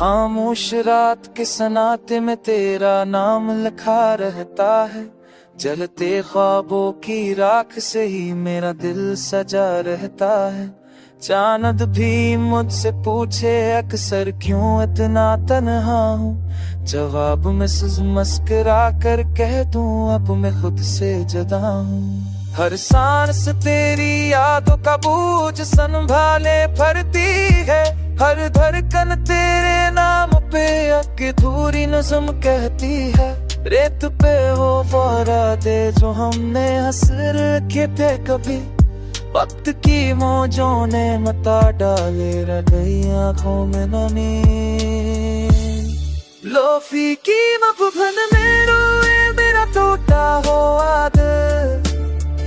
खामोश रात के सन्नाटे में तेरा नाम लिखा रहता है। जलते ख्वाबों की राख से ही मेरा दिल सजा रहता है। चांद भी मुझसे पूछे अक्सर क्यों इतना तन्हा हूँ, जवाब में मुस्कुरा कर कह दूं अब मैं खुद से जुदा हूँ। हर सांस तेरी यादों का बोझ संभाले भरती है, हर धड़कन तेरे नाम पे अधूरी नज़्म कहती है। रेत पे वो वादे जो हमने हंस रखे थे कभी, वक्त की मौजों ने मता डाले रह गई आंखों में नमी। लोफी की मफफन में रोए मेरा टूटा हुआ दिल,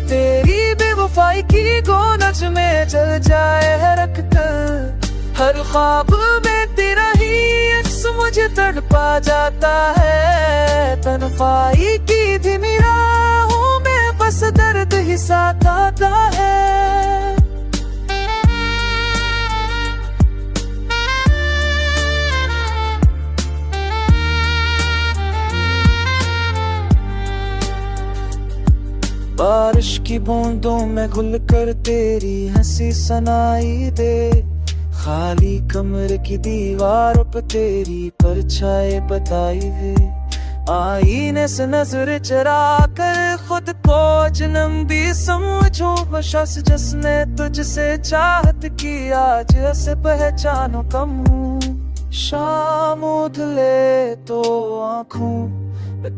तेरी बेवफाई की गोनज में जल जाए रख कर। हर ख्वाब में तेरा ही अक्स मुझे तड़पा जाता है। तन्हाई की धीमी राहों में बस दर्द ही साथ आता है। बारिश की बूंदों में घुल कर तेरी हंसी सुनाई दे, खाली कमरे की दीवारों पर तेरी परछाई बताई है। आईने से नजर चरा कर खुद को अजनबी समझो, बशस जिसने तुझसे चाहत की आज ऐसे पहचानो कम हूँ। शाम उधले तो आँखों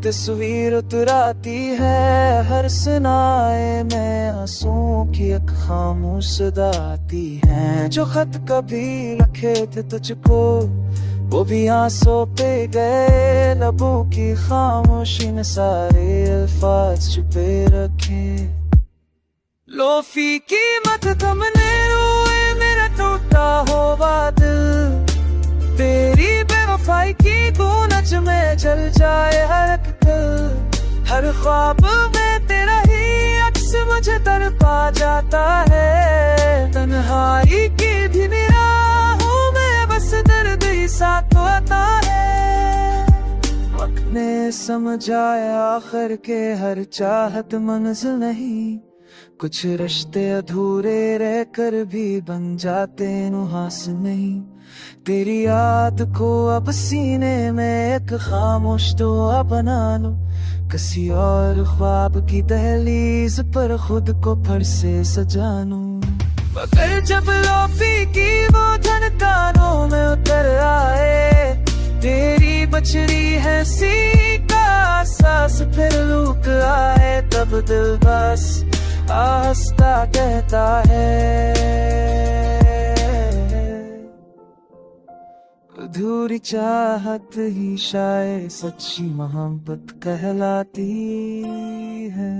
तस्वीर उतराती है, हर सुनाए में आंसुओं की एक खामोश सदा आती है। जो खत कभी लिखे थे तुझको वो भी आंसू पे गए, लबों की खामोशी ने सारे अल्फाज छुपे रखे। लोफी की मत तुमने रोए मेरा टूटा हुआ दिल, तेरी बेवफाई की गोनज में जल जाए हर एक दिल। हर ख्वाब में तेरा ही अक्स मुझे तड़पा जाता है। तन्हाई की धीमी राहों में बस दर्द ही साथ आता है। वक्त ने समझाया आखिर के हर चाहत मंजिल नहीं, कुछ रिश्ते अधूरे रहकर भी बन जाते नुहास नहीं। तेरी याद को अब सीने में एक खामोश दुआ बना लो, किसी और ख्वाब की दहलीज पर खुद को फिर से सजानो। मगर जब लोफी की वो धन कानों में उतर आए, तेरी बचरी है सी का सांस फिर लूक आए, तब दिल बस आस्था कहता है। अधूरी चाहत ही शायद सच्ची मोहब्बत कहलाती है।